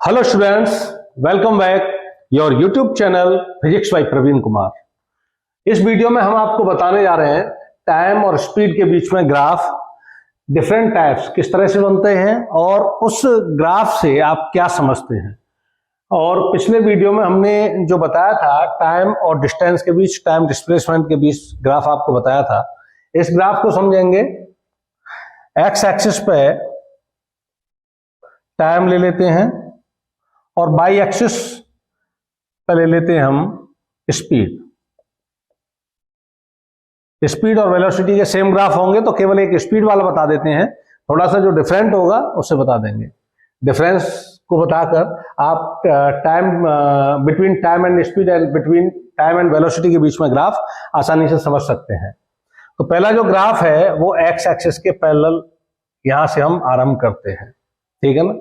Hello students, welcome back your YouTube channel physics by Praveen Kumar. इस video में हम आपको बताने जा रहे हैं टाइम और स्पीड के बीच में ग्राफ डिफरेंट टाइप्स किस तरह से बनते हैं और उस ग्राफ से आप क्या समझते हैं। और पिछले वीडियो में हमने जो बताया था टाइम और डिस्टेंस के बीच, टाइम डिस्प्लेसमेंट के बीच ग्राफ आपको बताया था। इस ग्राफ को समझेंगे, एक्स एक्सिस पे टाइम ले लेते हैं और बाई एक्सिस पे ले लेते हैं हम स्पीड। स्पीड और वेलोसिटी के सेम ग्राफ होंगे तो केवल एक स्पीड वाला बता देते हैं, थोड़ा सा जो डिफरेंट होगा उससे बता देंगे। डिफरेंस को बताकर आप time between time and speed and between time and velocity के बीच में ग्राफ आसानी से समझ सकते हैं। तो पहला जो ग्राफ है वो एक्स एक्सिस के पैरेलल यहां से हम आरंभ करते हैं, ठीक है ना।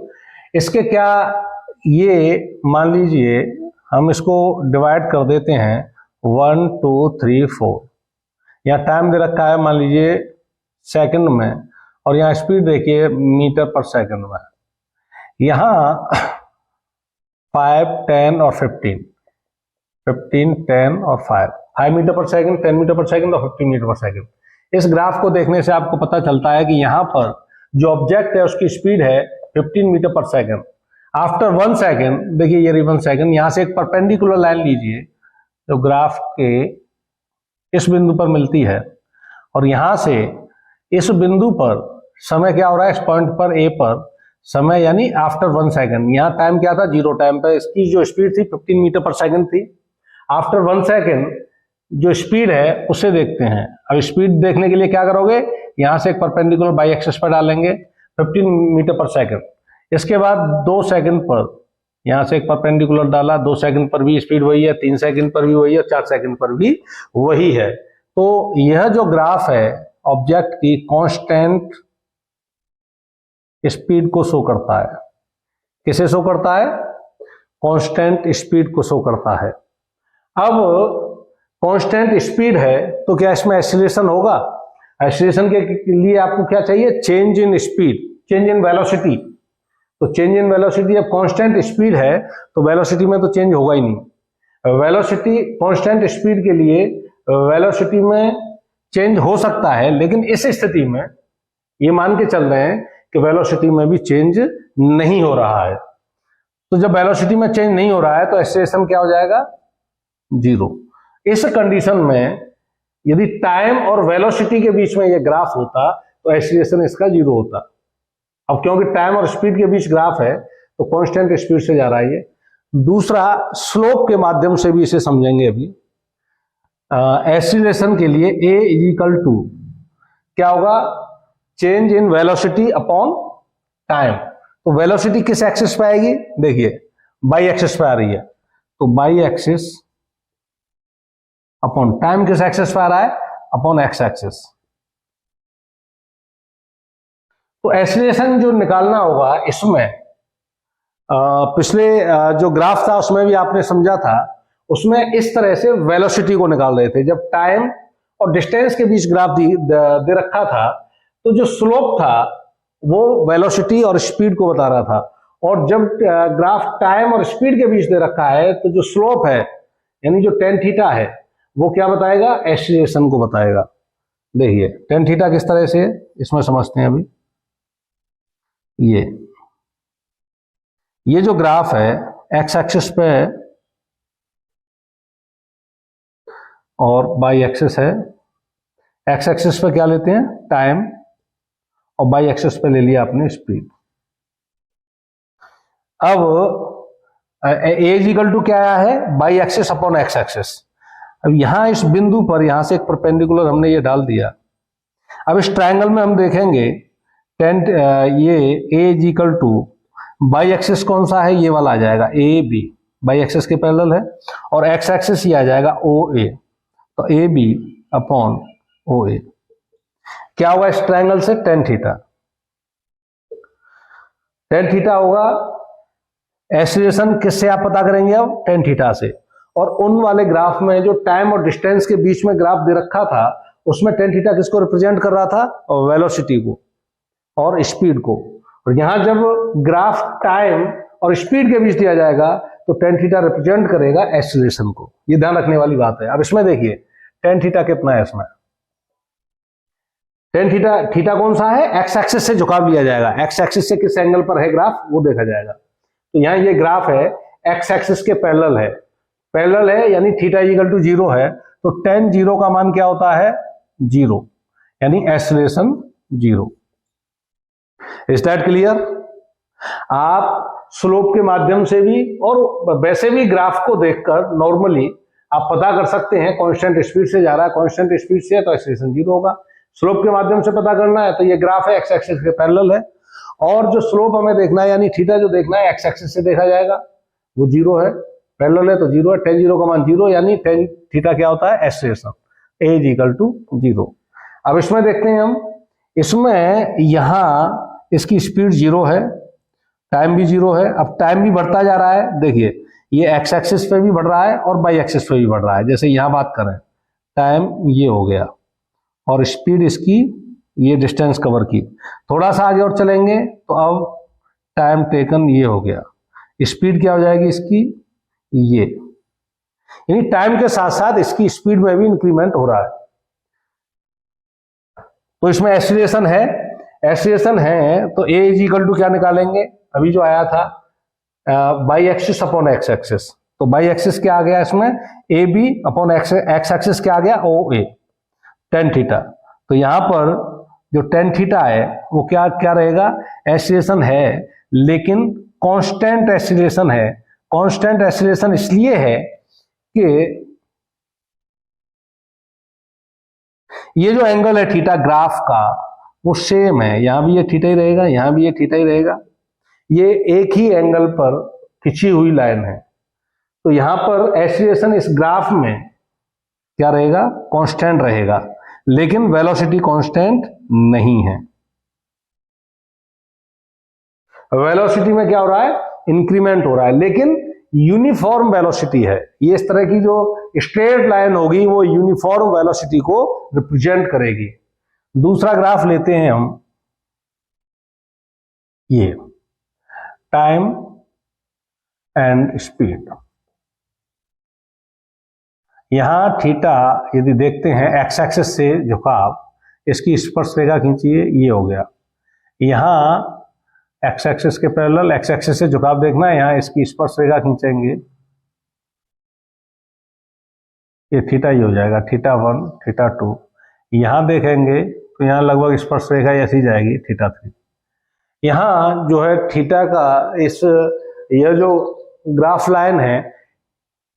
इसके क्या, ये मान लीजिए हम इसको डिवाइड कर देते हैं 1 2 3 4। यहाँ टाइम दे रखा है मान लीजिए सेकंड में और यहाँ स्पीड देखिए मीटर पर सेकंड में। यहाँ 5 10 और 15 10 और 5 मीटर पर सेकंड, 10 मीटर पर सेकंड और 15 मीटर पर सेकंड। इस ग्राफ को देखने से आपको पता चलता है कि यहाँ पर जो ऑब्जेक्ट है उसकी स्पीड है 15 मीटर पर सेकंड। आफ्टर 1 सेकंड, देखिए ये रिबन सेकंड, यहां से एक परपेंडिकुलर लाइन लीजिए जो ग्राफ के इस बिंदु पर मिलती है और यहां से इस बिंदु पर समय क्या हो रहा है, इस पॉइंट पर ए पर समय यानी आफ्टर 1 सेकंड। यहाँ टाइम क्या था, 0 टाइम पे इसकी जो स्पीड थी 15 मीटर पर सेकंड थी। आफ्टर 1 सेकंड जो स्पीड है उसे देखते हैं। अब स्पीड देखने के लिए क्या करोगे, यहां से एक परपेंडिकुलर बाई एक्सिस पर डालेंगे 15 मीटर पर सेकंड। इसके बाद 2 सेकंड पर यहां से एक परपेंडिकुलर डाला, 2 सेकंड पर भी स्पीड वही है, 3 सेकंड पर भी वही है, 4 सेकंड पर भी वही है। तो यह जो ग्राफ है ऑब्जेक्ट की कांस्टेंट स्पीड को शो करता है। किसे शो करता है, कांस्टेंट स्पीड को शो करता है। अब कांस्टेंट स्पीड है तो क्या इसमें एक्सीलरेशन होगा? एक्सीलरेशन के लिए आपको क्या चाहिए, change in speed, change in velocity. तो चेंज इन वेलोसिटी, अब कांस्टेंट स्पीड है तो वेलोसिटी में तो चेंज होगा ही नहीं। वेलोसिटी, कांस्टेंट स्पीड के लिए वेलोसिटी में चेंज हो सकता है, लेकिन इस स्थिति में ये मान के चल रहे हैं कि वेलोसिटी में भी चेंज नहीं हो रहा है। तो जब वेलोसिटी में चेंज नहीं हो रहा है तो एक्सीलरेशन क्या हो जाएगा, 0। इस कंडीशन में यदि टाइम और वेलोसिटी के बीच में ये ग्राफ होता तो एक्सीलरेशन इसका 0 होता। अब क्योंकि टाइम और स्पीड के बीच ग्राफ है तो कांस्टेंट स्पीड से जा रहा है ये। दूसरा, स्लोप के माध्यम से भी इसे समझेंगे अभी। एक्सीलरेशन के लिए a = क्या होगा, change in velocity upon time. तो वेलोसिटी किस एक्सिस पे आएगी, देखिए बाई एक्सिस पे आ रही है, तो बाई एक्सिस अपॉन टाइम किस एक्सिस पे आ रहा है, अपॉन एक्स एक्सिस। तो एक्सीलरेशन जो निकालना होगा इसमें, पिछले जो ग्राफ था उसमें भी आपने समझा था, उसमें इस तरह से वेलोसिटी को निकाल रहे थे। जब टाइम और डिस्टेंस के बीच ग्राफ दे रखा था तो जो स्लोप था वो वेलोसिटी और स्पीड को बता रहा था, और जब ग्राफ टाइम और स्पीड के बीच दे रखा है तो जो स्लोप है यानी जो tan थीटा है वो क्या बताएगा, एक्सीलरेशन को बताएगा। देखिए tan थीटा किस तरह से, इसमें समझते हैं अभी। ये जो ग्राफ है एक्स एक्सिस पे है और बाई एक्सिस है। एक्स एक्सिस पे क्या लेते हैं, टाइम, और बाई एक्सिस पे ले लिया आपने स्पीड। अब a = क्या आया है, by axis upon X axis. अब यहां इस बिंदु पर यहां से एक परपेंडिकुलर हमने ये डाल दिया। अब इस ट्रायंगल में हम देखेंगे ये a = बाई एक्सिस कौन सा है, ये वाला आ जाएगा AB, बाई एक्सिस के पैरेलल है, और एक्स एक्सिस ये आ जाएगा OA। तो AB अपॉन OA क्या होगा इस ट्रायंगल से, tan थीटा। tan थीटा होगा, एक्सीलरेशन किससे आप पता करेंगे, अब tan थीटा से। और उन वाले ग्राफ में जो टाइम और डिस्टेंस के बीच में ग्राफ दे रखा था उसमें tan थीटा किसको रिप्रेजेंट कर रहा था, और वेलोसिटी को और स्पीड को। और यहां जब ग्राफ टाइम और स्पीड के बीच दिया जाएगा तो टेन थीटा रिप्रेजेंट करेगा एक्सीलरेशन को। ये ध्यान रखने वाली बात है। अब इसमें देखिए टेन थीटा कितना है, इसमें टेन थीटा, थीटा कौन सा है, एक्स एक्सिस से झुकाव लिया जाएगा, एक्स एक्सिस से किस एंगल पर है ग्राफ वो देखा जाएगा। तो यहाँ ये ग्राफ है एक्स एक्सिस के पैरेलल है, पैरेलल है यानी थीटा इक्वल टू 0 है, तो टेन 0 का मान क्या होता है 0, यानी एक्सीलरेशन 0। Is that clear? आप स्लोप के माध्यम से भी और वैसे भी ग्राफ को देखकर नॉर्मली आप पता कर सकते हैं कांस्टेंट स्पीड से जा रहा है, कांस्टेंट स्पीड से है तो एक्सीलरेशन 0 होगा। स्लोप के माध्यम से पता करना है तो ये ग्राफ है एक्स एक्सिस के पैरेलल है, और जो स्लोप हमें देखना है यानी थीटा जो देखना है एक्स एक्सिस से देखा जाएगा वो 0 है, पैरेलल है तो 0 है, टेन 0 का मान 0 यानी टेन थीटा क्या होता है acceleration, A is equal to 0। अब इसमें देखते हैं हम, इसमें यहां इसकी स्पीड 0 है, टाइम भी 0 है। अब टाइम भी बढ़ता जा रहा है, देखिए ये एक्स एक्सिस पे भी बढ़ रहा है और वाई एक्सिस पे भी बढ़ रहा है। जैसे यहां बात करें टाइम ये हो गया और स्पीड इसकी ये डिस्टेंस कवर की, थोड़ा सा आगे और चलेंगे तो अब टाइम टेकन ये हो गया, स्पीड क्या हो जाएगी इसकी ये, यानी टाइम के साथ साथ इसकी स्पीड में भी इंक्रीमेंट हो रहा है। तो इसमें एक्सीलरेशन है, एक्सीलरेशन है तो ए इज इक्वल टू क्या निकालेंगे, अभी जो आया था by axis upon X axis, तो बाई एक्सिस क्या आ गया इसमें A B upon X axis क्या आ गया ओ ए, टेन थीटा। तो यहां पर जो टेन थीटा है वो क्या क्या रहेगा, एक्सीलरेशन है लेकिन कांस्टेंट एक्सीलरेशन है। कांस्टेंट एक्सीलरेशन इसलिए है कि ये जो एंगल है थीटा ग्राफ का वो सेम है, यहां भी ये थीटा ही रहेगा, यहां भी ये थीटा ही रहेगा, ये एक ही एंगल पर खिंची हुई लाइन है। तो यहां पर एक्सीलरेशन इस ग्राफ में क्या रहेगा, कांस्टेंट रहेगा, लेकिन वेलोसिटी कांस्टेंट नहीं है। वेलोसिटी में क्या हो रहा है, इंक्रीमेंट हो रहा है, लेकिन यूनिफॉर्म वेलोसिटी है। ये इस तरह की जो स्ट्रेट लाइन होगी वो यूनिफॉर्म वेलोसिटी को रिप्रेजेंट करेगी। दूसरा ग्राफ लेते हैं हम, ये टाइम एंड स्पीड। यहां थीटा यदि देखते हैं एक्स एक्सिस से झुकाव, इसकी स्पर्श रेखा खींचिए, ये हो गया। यहां एक्स एक्सिस के पैरेलल एक्स एक्सिस से झुकाव देखना है, यहां इसकी स्पर्श रेखा खींचेंगे, ये थीटा ही हो जाएगा, थीटा 1 थीटा 2। यहां देखेंगे तो यहां लगभग स्पर्श रेखा ऐसी जाएगी थीटा 3। यहां जो है थीटा का इस यह जो ग्राफ लाइन है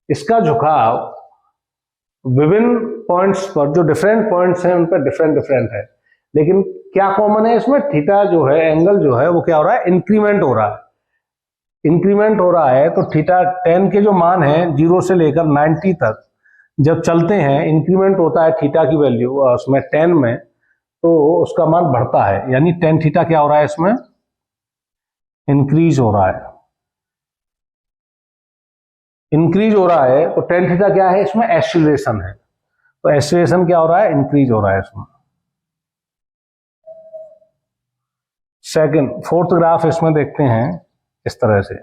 इसका झुकाव विभिन्न पॉइंट्स पर, जो डिफरेंट पॉइंट्स हैं उन पर डिफरेंट डिफरेंट है, लेकिन क्या कॉमन है इसमें, थीटा जो है एंगल जो है वो क्या हो रहा है, इंक्रीमेंट हो रहा है। इंक्रीमेंट हो रहा है तो थीटा 10 के जो मान है 0 से लेकर 90 तक जब चलते हैं इंक्रीमेंट होता है थीटा की वैल्यू उसमें 10 में, तो उसका मान बढ़ता है, यानी 10 थीटा क्या हो रहा है इसमें इंक्रीज हो रहा है। इंक्रीज हो रहा है तो टेन थीटा क्या है इसमें एक्सीलरेशन है, तो एक्सीलरेशन क्या हो रहा है, इंक्रीज हो रहा है इसमें। सेकंड फोर्थ ग्राफ इसमें देखते हैं इस तरह से,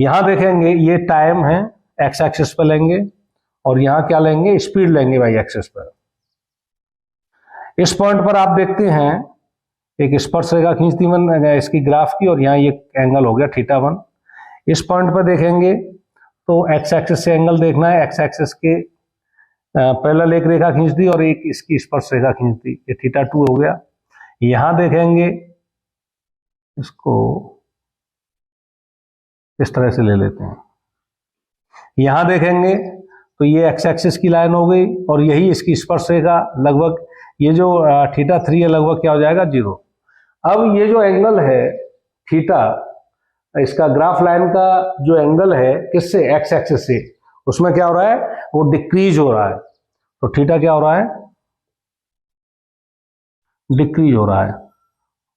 यहां देखेंगे ये टाइम है एक्स एक्सिस पे लेंगे और यहां क्या लेंगे, स्पीड लेंगे वाई एक्सिस पर। इस पॉइंट पर आप देखते हैं एक स्पर्श रेखा खींचती मैंने इसकी ग्राफ की, और यहाँ ये एंगल हो गया थीटा 1। इस पॉइंट पर देखेंगे तो एक्स एक्सिस से एंगल देखना है, एक्स एक्सिस के पैरेलल एक रेखा खींच दी और एक इसकी स्पर्श रेखा खींच दी, ये थीटा 2 हो गया। यहां देखेंगे इसको इस तरह से ले लेते हैं, यहां देखेंगे तो ये एक्स एक्सिस की लाइन हो गई और यही इसकी स्पर्श रेखा, लगभग ये जो थीटा 3 है लगभग क्या हो जाएगा 0। अब ये जो एंगल है थीटा, इसका ग्राफ लाइन का जो एंगल है किससे, एक्स एक्सिस से, उसमें क्या हो रहा है, वो डिक्रीज हो रहा है। तो थीटा क्या हो रहा है, डिक्रीज हो रहा है।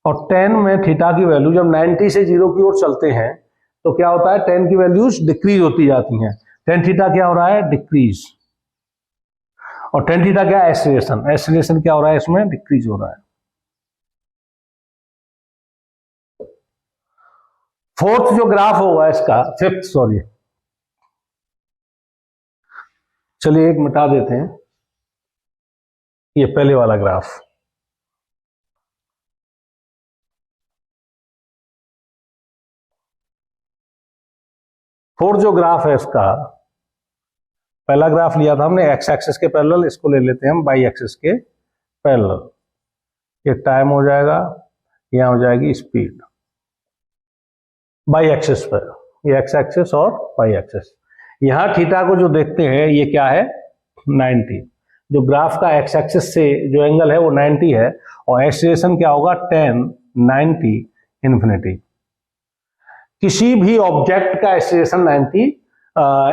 और 10 में थीटा की वैल्यू जब 90 से 0 की ओर चलते हैं तो क्या होता है, 10 की वैल्यूज डिक्रीज होती जाती हैं। 10 थीटा क्या हो रहा है, डिक्रीज, और 10 थीटा क्या है, एक्सीलरेशन। एक्सीलरेशन क्या हो रहा है इसमें, डिक्रीज हो रहा है। फोर्थ जो ग्राफ होगा इसका, फिफ्थ सॉरी, चलिए एक मिटा देते हैं, ये पहले वाला ग्राफ। फोर्थ जो ग्राफ है इसका, पहला ग्राफ लिया था हमने एक्स एक्सिस के पैरेलल, इसको ले लेते हैं हम वाई एक्सिस के पैरेलल। ये टाइम हो जाएगा, यहां हो जाएगी स्पीड वाई एक्सिस पर, ये एक्स एक्सिस और वाई एक्सिस। यहां थीटा को जो देखते हैं ये क्या है, 90। जो ग्राफ का एक्स एक्सिस से जो एंगल है वो 90 है, और एक्सीलरेशन क्या होगा, 10, 90, इन्फिनिटी। किसी भी ऑब्जेक्ट का एक्सीलरेशन 90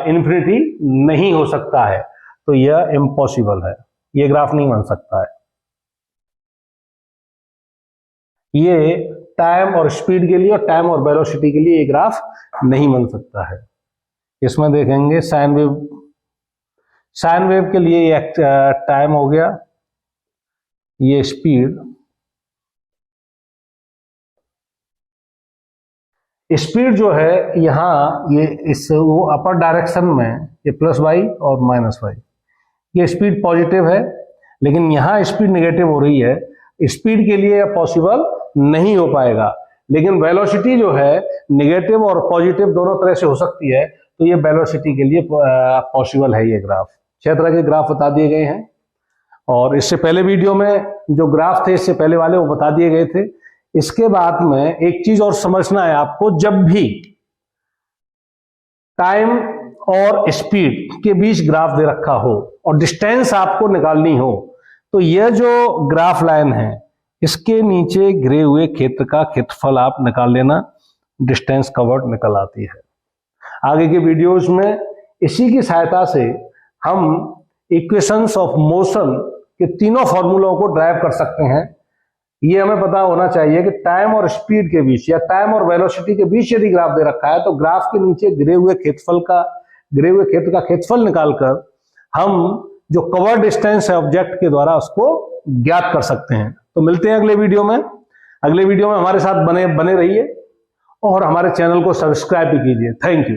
इन्फिनिटी नहीं हो सकता है, तो यह इम्पॉसिबल है, ये ग्राफ नहीं बन सकता है। ये टाइम और स्पीड के लिए और टाइम और वेलोसिटी के लिए ये ग्राफ नहीं बन सकता है। इसमें देखेंगे साइन वेव, साइन वेव के लिए ये टाइम हो गया, ये स्पीड। स्पीड जो है यहां ये इस वो अपर डायरेक्शन में ये प्लस वाई और माइनस वाई, ये स्पीड पॉजिटिव है, लेकिन यहां स्पीड नेगेटिव हो रही है। स्पीड के लिए यह पॉसिबल नहीं हो पाएगा, लेकिन वेलोसिटी जो है नेगेटिव और पॉजिटिव दोनों तरह से हो सकती है, तो ये वेलोसिटी के लिए पॉसिबल है। ये ग्राफ 6 तरह के ग्राफ बता दिए गए हैं, और इससे पहले वीडियो में जो ग्राफ थे इससे पहले वाले वो बता दिए गए थे। इसके बाद में एक चीज और समझना है आपको, जब भी टाइम और स्पीड के बीच ग्राफ दे रखा हो और डिस्टेंस आपको निकालनी हो, तो यह जो ग्राफ लाइन है इसके नीचे घिरे हुए क्षेत्र का क्षेत्रफल आप निकाल लेना, डिस्टेंस कवर्ड निकल आती है। आगे के वीडियोस में इसी की सहायता से हम इक्वेशंस ऑफ मोशन के तीनों फॉर्मूलों को ड्राइव कर सकते हैं। ये हमें पता होना चाहिए कि टाइम और स्पीड के बीच या टाइम और वेलोसिटी के बीच यदि ग्राफ दे रखा है, तो ग्राफ के नीचे घिरे हुए क्षेत्र का क्षेत्रफल निकालकर हम जो कवर डिस्टेंस है ऑब्जेक्ट के द्वारा उसको ज्ञात कर सकते हैं। तो मिलते हैं अगले वीडियो में। अगले वीडियो में हमारे साथ बने रहिए और हमारे चैनल को सब्सक्राइब भी कीजिए। Thank you.